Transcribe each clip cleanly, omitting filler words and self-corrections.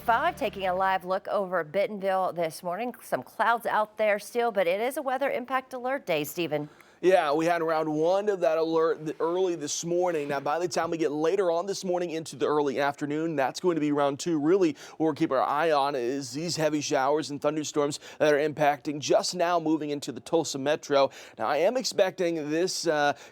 5, taking a live look over Bentonville this morning. Some clouds out there still, but it is a weather impact alert day, Stephen. Yeah, we had round one of that alert early this morning. Now, by the time we get later on this morning into the early afternoon, that's going to be round two. Really, what we're keeping our eye on is these heavy showers and thunderstorms that are impacting just now moving into the Tulsa metro. Now, I am expecting this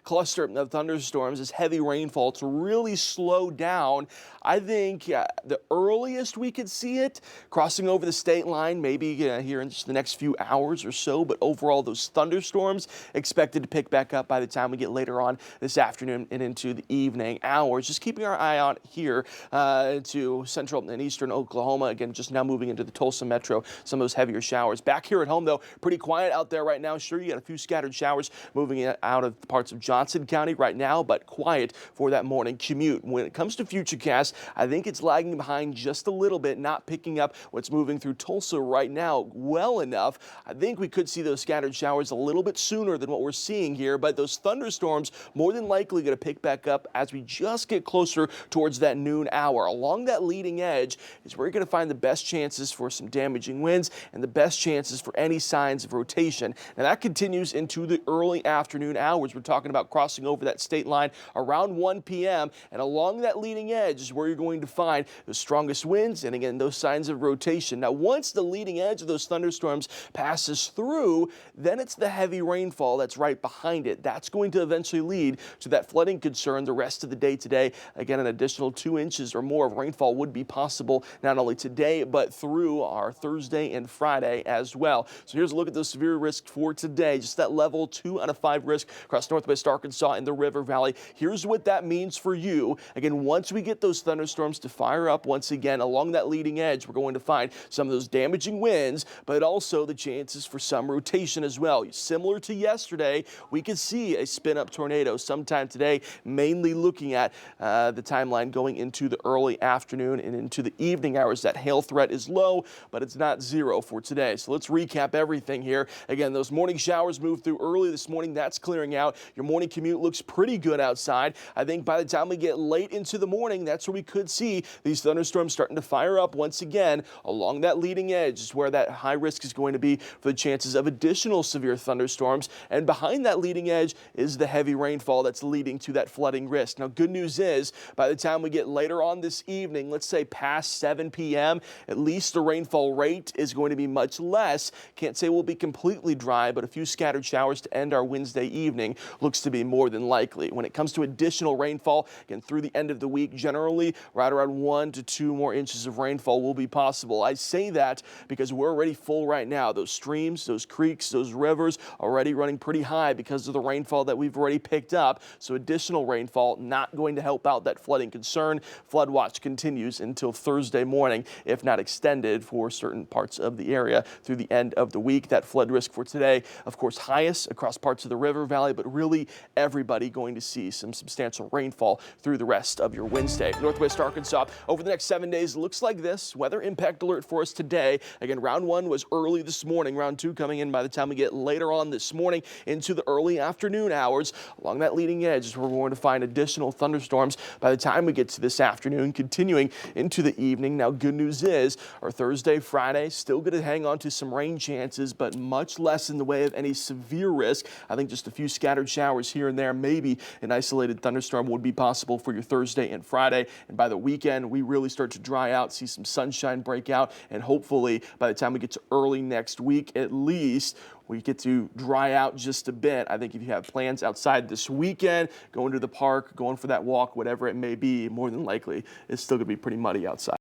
cluster of thunderstorms, this heavy rainfall, to really slow down. I think the earliest we could see it crossing over the state line, maybe here in just the next few hours or so. But overall, those thunderstorms expected to pick back up by the time we get later on this afternoon and into the evening hours. Just keeping our eye on here to central and eastern Oklahoma. Again, just now moving into the Tulsa metro, some of those heavier showers. Back here at home, though, pretty quiet out there right now. Sure, you got a few scattered showers moving out of parts of Johnson County right now, but quiet for that morning commute. When it comes to Futurecast, I think it's lagging behind just a little bit, not picking up what's moving through Tulsa right now well enough. I think we could see those scattered showers a little bit sooner than what we're seeing here, but those thunderstorms more than likely going to pick back up as we just get closer towards that noon hour. Along that leading edge is where you're going to find the best chances for some damaging winds and the best chances for any signs of rotation. Now that continues into the early afternoon hours. We're talking about crossing over that state line around 1 p.m. and along that leading edge is where you're going to find the strongest winds and again those signs of rotation. Now once the leading edge of those thunderstorms passes through, then it's the heavy rainfall that's right behind it. That's going to eventually lead to that flooding concern the rest of the day today. Again, an additional 2 inches or more of rainfall would be possible not only today but through our Thursday and Friday as well. So here's a look at those severe risks for today. Just that level 2 out of 5 risk across northwest Arkansas and the River Valley. Here's what that means for you. Again, once we get those thunderstorms to fire up once again along that leading edge, we're going to find some of those damaging winds, but also the chances for some rotation as well. Similar to yesterday, we could see a spin-up tornado sometime today, mainly looking at the timeline going into the early afternoon and into the evening hours. That hail threat is low, but it's not zero for today. So let's recap everything here. Again, those morning showers moved through early this morning. That's clearing out. Your morning commute looks pretty good outside. I think by the time we get late into the morning, that's where we could see these thunderstorms starting to fire up once again along that leading edge is where that high risk is going to be for the chances of additional severe thunderstorms. And behind that leading edge is the heavy rainfall that's leading to that flooding risk. Now, good news is by the time we get later on this evening, let's say past 7 p.m., at least the rainfall rate is going to be much less. Can't say we'll be completely dry, but a few scattered showers to end our Wednesday evening looks to be more than likely. When it comes to additional rainfall, again, through the end of the week, generally right around 1 to 2 more inches of rainfall will be possible. I say that because we're already full right now. Those streams, those creeks, those rivers already running pretty high because of the rainfall that we've already picked up. So additional rainfall not going to help out that flooding concern. Flood watch continues until Thursday morning, if not extended for certain parts of the area through the end of the week. That flood risk for today, of course, highest across parts of the River Valley, but really everybody going to see some substantial rainfall through the rest of your Wednesday. Northwest Arkansas over the next 7 days looks like this. Weather impact alert for us today. Again, round 1 was early this morning. Round 2 coming in by the time we get later on this morning into the early afternoon hours. Along that leading edge is where we're going to find additional thunderstorms by the time we get to this afternoon, continuing into the evening. Now, good news is our Thursday, Friday, still going to hang on to some rain chances, but much less in the way of any severe risk. I think just a few scattered showers here and there, maybe an isolated thunderstorm would be possible for your Thursday and Friday. And by the weekend, we really start to dry out, see some sunshine break out, and hopefully by the time we get to early next week, at least, we get to dry out just a bit. I think if you have plans outside this weekend, going to the park, going for that walk, whatever it may be, more than likely, it's still going to be pretty muddy outside.